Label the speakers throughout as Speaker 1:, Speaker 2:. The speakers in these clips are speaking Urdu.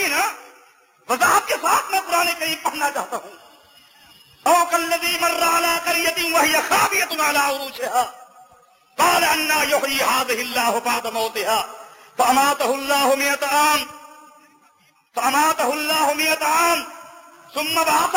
Speaker 1: سنیے نا، وضاحت کے ساتھ میں قرآن کریم پڑھنا چاہتا ہوں. او کالذی مر علی قریۃ وہی خاویۃ علی عروشها قال انا یحیی هذه اللہ بعد موتها فاماته اللہ 100 عام ثم بعث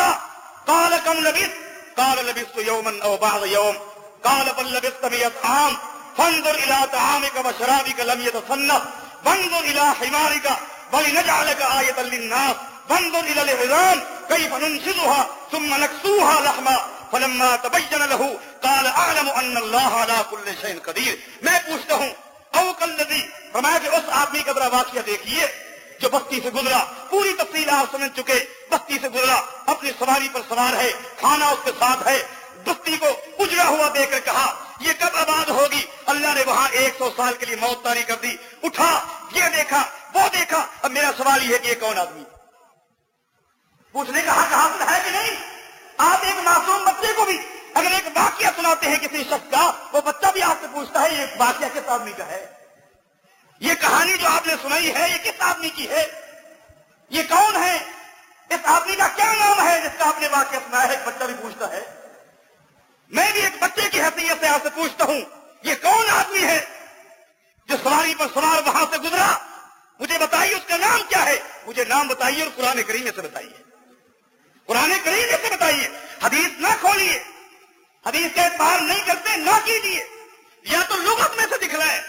Speaker 1: قال كم لبثت قال لبثت يوما او بعض يوم قال بل لبثت 100 عام فانظر الى طعامك وشرابك لم يتسنه وانظر الى حمارك ولنجعلك آية للناس وانظر الى العظام كيف ننشزها ثم نكسوها لحما فلما تبين له قال اعلم ان الله على كل شيء قدير. میں پوچھتا ہوں او کالذی، فرمایا کہ اس آدمی کا ذرا واقعہ دیکھیے جو بستی سے گزرا، پوری تفصیل آپ سمجھ چکے. بستی سے گزرا، اپنی سواری پر سوار ہے، کھانا اس کے ساتھ ہے، بستی کو اجڑا ہوا دیکھ کر کہا یہ کب آباد ہوگی؟ اللہ نے وہاں 100 سال کے لیے موت طاری کر دی. اٹھا، یہ دیکھا وہ دیکھا. اب میرا سوال یہ ہے کہ یہ کون آدمی؟ پوچھنے کا حق حاصل ہے کہ نہیں؟ آپ ایک معصوم بچے کو بھی اگر ایک واقعہ سناتے ہیں کسی شخص کا، وہ بچہ بھی آپ سے پوچھتا ہے یہ واقعہ کس آدمی کا ہے؟ یہ کہانی جو آپ نے سنائی ہے یہ کس آدمی کی ہے؟ یہ کون ہے؟ اس آدمی کا کیا نام ہے جس کا آپ نے واقعہ سنایا ہے؟ ایک بچہ بھی پوچھتا ہے. میں بھی ایک بچے کی حیثیت سے آپ سے پوچھتا ہوں یہ کون آدمی ہے جو سواری پر سوار وہاں سے گزرا؟ مجھے بتائیے اس کا نام کیا ہے. مجھے نام بتائیے اور قرآن کریم میں سے بتائیے. قرآن کریم میں سے بتائیے. حدیث نہ کھولیے، حدیث کا اعتبار نہیں کرتے نہ کیجیے. یا تو لغت میں سے دکھلائیں،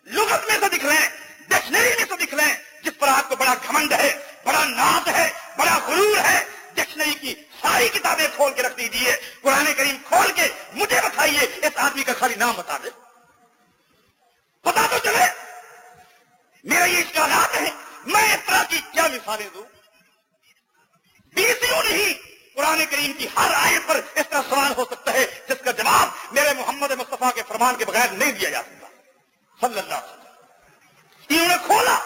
Speaker 1: لغت میں سے دکھلائیں، ڈکشنری میں سے دکھلائیں جس پر آپ کو بڑا گھمنڈ ہے، بڑا ناز ہے، بڑا غرور ہے. ڈکشنری کی ساری کتابیں کھول کے رکھ دیجیے، قرآن کریم کھول کے مجھے بتائیے اس آدمی کا خالی نام بتا دے، پتا تو چلے. میرا یہ اشکالات ہیں، میں اس طرح کی کیا مثالیں دوں؟ بیسیوں نہیں، قرآن کریم کی ہر آیت پر اس طرح سوال ہو سکتا ہے جس کا جواب میرے محمد مصطفیٰ کے فرمان کے بغیر نہیں دیا جا سکتا صلی اللہ علیہ وسلم. انہوں نے کھولا،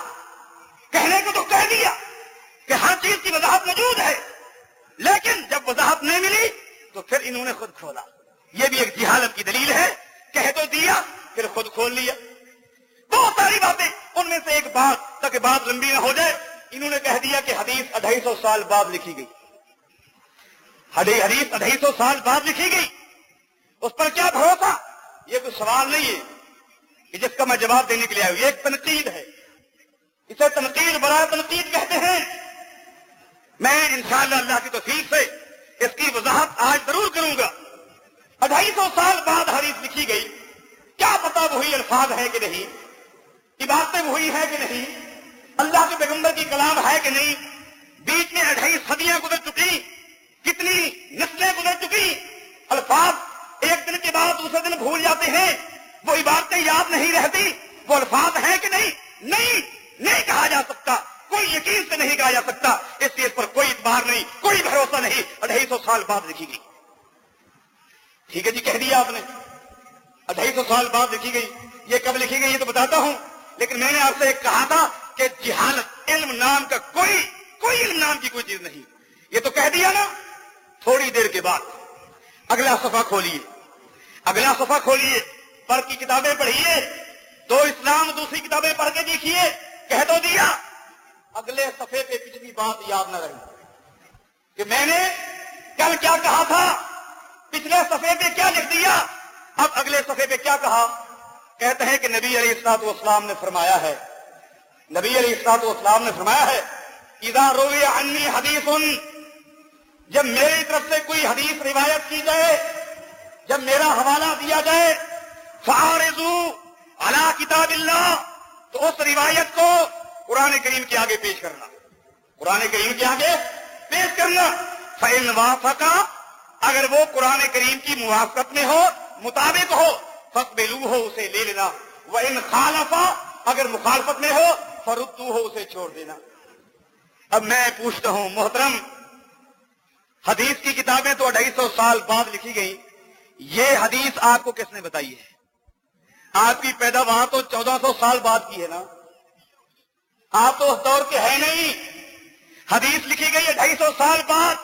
Speaker 1: کہنے کو تو کہہ دیا کہ ہر چیز کی وضاحت موجود ہے، لیکن جب وضاحت نہیں ملی تو پھر انہوں نے خود کھولا. یہ بھی ایک جہالت کی دلیل ہے. کہہ تو دیا پھر خود کھول لیا. بہت ساری باتیں، ان میں سے ایک بات تاکہ بات لمبی نہ ہو جائے، انہوں نے کہہ دیا کہ حدیث 250 سال بعد لکھی گئی. حدیث 250 سال بعد لکھی گئی، اس پر کیا بھروسہ؟ یہ کوئی سوال نہیں ہے کہ جس کا میں جواب دینے کے لیے آیا ہوں. یہ ایک تنقید ہے، اسے تنقید برائے تنقید کہتے ہیں. میں انشاءاللہ اللہ کی توفیق سے اس کی وضاحت آج ضرور کروں گا. 250 سال بعد حدیث لکھی گئی، کیا پتا وہی الفاظ ہے کہ نہیں، عبادتیں وہی ہے کہ نہیں، اللہ کے پیغمبر کی کلام ہے کہ نہیں. بیچ میں 2.5 صدیاں گزر چکی، کتنی نسلیں گزر چکی. الفاظ ایک دن کے بعد دوسرے دن بھول جاتے ہیں، وہ عبادتیں یاد نہیں رہتی. وہ الفاظ ہیں کہ نہیں؟ نہیں کہا جا سکتا، کوئی یقین سے نہیں کہا جا سکتا. اس چیز پر کوئی اعتبار نہیں، کوئی بھروسہ نہیں. 250 سال بعد لکھی گئی. ٹھیک ہے جی، کہہ دیا آپ نے 250 سال بعد لکھی گئی. یہ کب لکھی گئی یہ تو بتاتا ہوں، لیکن میں نے آپ سے ایک کہا تھا کہ جہالت، علم نام کا کوئی علم نام کی کوئی چیز نہیں. یہ تو کہہ دیا نا. تھوڑی دیر کے بعد اگلا صفحہ کھولیے، اگلا صفحہ کھولیے، پر کی کتابیں پڑھیے، تو اسلام دوسری کتابیں پڑھ کے دیکھیے. کہہ تو دیا، اگلے صفحے پہ پچھلی بات یاد نہ رہی کہ میں نے کل کیا کہا تھا، پچھلے صفحے پہ کیا لکھ دیا، اب اگلے صفحے پہ کیا کہا. کہتے ہیں کہ نبی علیہ الصلوۃ والسلام نے فرمایا ہے، نبی علیہ الصلوۃ والسلام نے فرمایا ہے اذا روی عنی حدیث، جب میری طرف سے کوئی حدیث روایت کی جائے، جب میرا حوالہ دیا جائے، فعارضوا علی کتاب اللہ، تو اس روایت کو قرآن کریم کے آگے پیش کرنا، قرآن کریم کے آگے پیش کرنا. فإن وافق، اگر وہ قرآن کریم کی موافقت میں ہو، مطابق ہو، فاقبلوہ، اسے لے لینا. وإن خالف، اگر مخالفت میں ہو، فردوہ، اسے چھوڑ دینا. اب میں پوچھتا ہوں محترم، حدیث کی کتابیں تو 250 سال بعد لکھی گئی، یہ حدیث آپ کو کس نے بتائی ہے؟ آپ کی پیداوار تو 1400 سال بعد کی ہے نا، آپ تو اس دور کے ہیں نہیں. حدیث لکھی گئی ہے 250 سال بعد.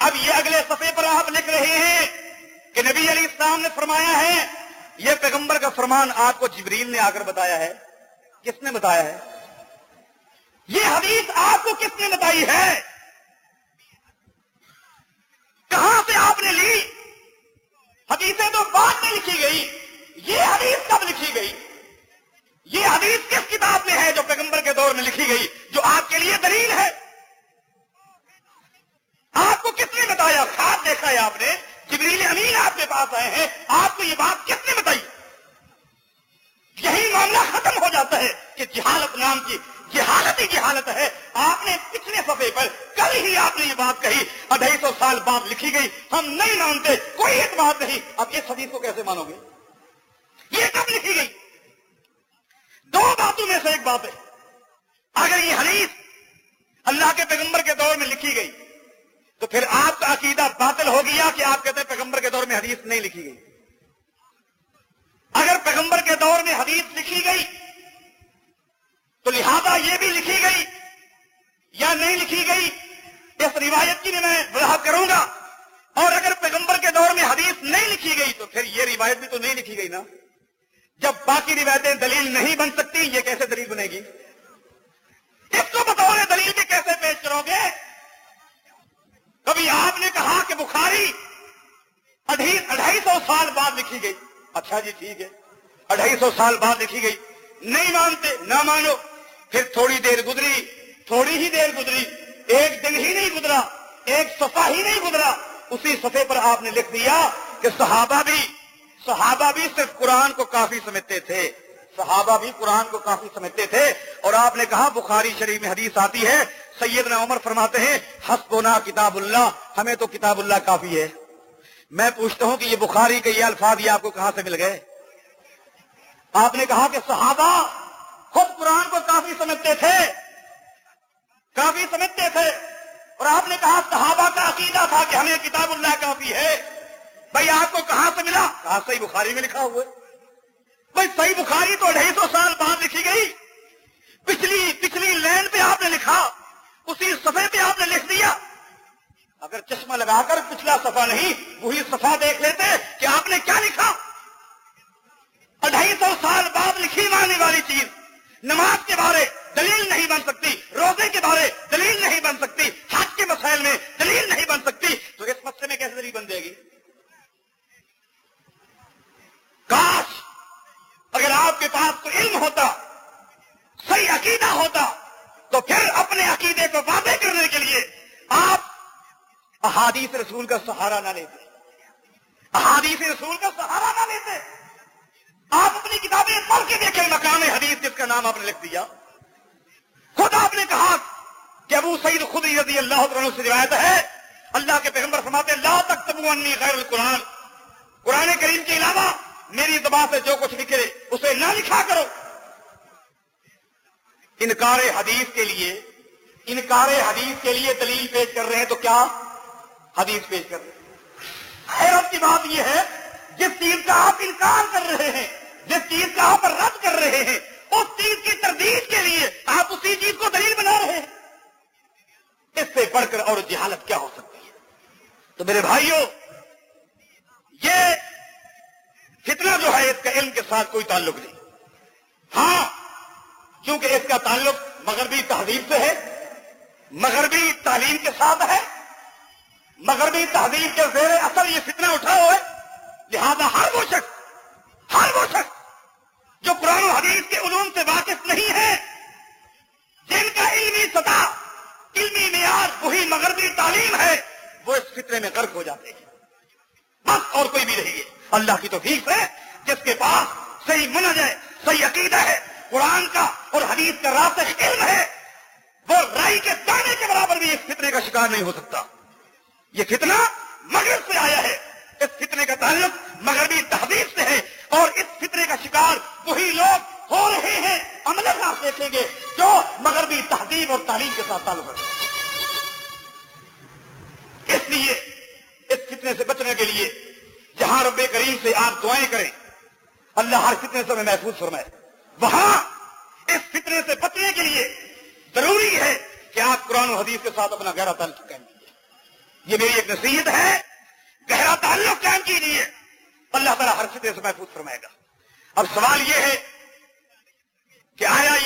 Speaker 1: اب یہ اگلے صفحے پر آپ لکھ رہے ہیں کہ نبی علیہ السلام نے فرمایا ہے. یہ پیغمبر کا فرمان آپ کو جبریل نے آ کر بتایا ہے. کس نے بتایا ہے؟ یہ حدیث آپ کو کس نے بتائی ہے؟ کہاں سے آپ نے لی؟ حدیثیں تو بعد میں لکھی گئی، یہ حدیث کب لکھی گئی؟ یہ حدیث کس کتاب میں ہے جو پیغمبر کے دور میں لکھی گئی، جو آپ کے لیے دلیل ہے؟ آپ کو کس نے بتایا؟ خواب دیکھا ہے آپ نے، جبریل امین آپ کے پاس آئے ہیں، آپ کو یہ بات کس نے بتائی؟ یہی معاملہ ختم ہو جاتا ہے کہ جہالت نام کی جہالت ہی جہالت ہے۔ آپ نے پچھلے صفحے پر کل ہی آپ نے یہ بات کہی 250 سال بعد لکھی گئی، ہم نہیں مانتے، کوئی اعتبار نہیں۔ اب اس حدیث کو کیسے مانو گے؟ یہ کب لکھی گئی؟ دو باتوں میں سے ایک بات ہے، اگر یہ حدیث اللہ کے پیغمبر کے دور میں لکھی گئی تو پھر آپ کا عقیدہ باطل ہو گیا کہ آپ کہتے ہیں پیغمبر کے دور میں حدیث نہیں لکھی گئی۔ اگر پیغمبر کے دور میں حدیث لکھی گئی تو لہذا یہ بھی لکھی گئی یا نہیں لکھی گئی، اس روایت کی بھی میں وضاحت کروں گا۔ اور اگر پیغمبر کے دور میں حدیث نہیں لکھی گئی تو پھر یہ روایت بھی تو نہیں لکھی گئی نا۔ جب باقی روایتیں دلیل نہیں بن سکتی، یہ کیسے دلیل بنے گی؟ اس کو بطور دلیل کے کیسے پیش کرو گے؟ کبھی آپ نے کہا کہ بخاری 250 سال بعد لکھی گئی، اچھا جی ٹھیک ہے، 250 سال بعد لکھی گئی، نہیں مانتے، نہ مانو۔ پھر تھوڑی دیر گزری، تھوڑی ہی دیر گزری، ایک دن ہی نہیں گزرا، ایک صفحہ ہی نہیں گزرا، اسی صفحے پر آپ نے لکھ دیا کہ صحابہ بھی صرف قرآن کو کافی سمجھتے تھے، صحابہ بھی قرآن کو کافی سمجھتے تھے۔ اور آپ نے کہا بخاری شریف میں حدیث آتی ہے، سیدنا عمر فرماتے ہیں حسبنا کتاب اللہ، ہمیں تو کتاب اللہ کافی ہے۔ میں پوچھتا ہوں کہ یہ بخاری کے یہ الفاظ یہ آپ کو کہاں سے مل گئے؟ آپ نے کہا کہ صحابہ خود قرآن کو کافی سمجھتے تھے، اور آپ نے کہا صحابہ کا عقیدہ تھا کہ ہمیں کتاب اللہ کافی ہے۔ بھائی آپ کو کہاں سے ملا؟ کہا صحیح بخاری میں لکھا ہوا ہے۔ بھائی صحیح بخاری تو 250 سال بعد لکھی گئی، پچھلی لائن پہ آپ نے لکھا، اسی صفحے پہ آپ نے لکھ دیا۔ اگر چشمہ لگا کر پچھلا صفحہ نہیں وہی صفحہ دیکھ لیتے کہ آپ نے کیا لکھا۔ 250 سال بعد لکھی ماننے والی چیز نماز کے بارے دلیل نہیں بن سکتی، روزے کے بارے دلیل نہیں بن سکتی، حج کے مسائل میں دلیل نہیں بن سکتی، تو اس مسئلے میں کیسے دلیل بن جائے گی؟ کاش اگر آپ کے پاس کوئی علم ہوتا، صحیح عقیدہ ہوتا، تو پھر اپنے عقیدے کو واضح کرنے کے لیے آپ احادیث رسول کا سہارا نہ لیتے، احادیث رسول کا سہارا نہ لیتے۔ آپ اپنی کتابیں پڑھ کے دیکھیں، مقام حدیث جس کا نام آپ نے لکھ دیا۔ خود آپ نے کہا کہ ابو سعید خدری رضی اللہ عنہ سے روایت ہے، اللہ کے پیغمبر فرماتے ہیں لا تکتبوا عنی غیر القرآن، قرآن کریم کے علاوہ میری زبان سے جو کچھ نکلے اسے نہ لکھا کرو۔ انکار حدیث کے لیے دلیل پیش کر رہے ہیں تو کیا حدیث پیش کر رہے ہیں؟ حیرت کی بات یہ ہے جس چیز کا آپ انکار کر رہے ہیں، جس چیز کا آپ رد کر رہے ہیں، اس چیز کی تردید کے لیے آپ اسی چیز کو دلیل بنا رہے ہیں۔ اس سے بڑھ کر اور جہالت کیا ہو سکتی ہے؟ تو میرے بھائیوں، یہ فتنہ جو ہے اس کا علم کے ساتھ کوئی تعلق نہیں۔ ہاں، کیونکہ اس کا تعلق مغربی تہذیب سے ہے، مغربی تعلیم کے ساتھ ہے، مغربی تہذیب کے زیر اثر یہ فتنہ اٹھا ہوا ہے۔ لہذا ہر وہ شخص جو قرآن و حدیث کے علوم سے واقف نہیں ہے، جن کا علمی سطح، علمی معیار وہی مغربی تعلیم ہے، وہ اس فتنے میں غرق ہو جاتے ہیں، بس اور کوئی بھی نہیں ہے۔ اللہ کی توفیق سے جس کے پاس صحیح منہج ہے، صحیح عقیدہ ہے، قرآن کا اور حدیث کا راسخ علم ہے، وہ رائی کے دانے کے برابر بھی اس فتنے کا شکار نہیں ہو سکتا۔ یہ فتنہ مغرب سے آیا ہے، اس فتنے کا تعلق مغربی تہذیب سے ہے، اور اس فتنے کا شکار وہی لوگ ہو رہے ہیں، عملاً آپ دیکھیں گے، جو مغربی تہذیب اور تعلیم کے ساتھ تعلق رکھتے ہیں۔ اس لیے اس فتنے سے بچنے کے لیے جہاں رب کریم سے آپ دعائیں کریں اللہ ہر فتنے سے ہمیں محفوظ فرمائے، وہاں اس فتنے سے بچنے کے لیے ضروری ہے کہ آپ قرآن و حدیث کے ساتھ اپنا گہرا تعلق قائم کیجیے۔ یہ میری ایک نصیحت ہے، گہرا تعلق قائم کیجیے، اللہ تعالیٰ ہر فتنے سے محفوظ فرمائے گا۔ اب سوال یہ ہے کہ آیا یہ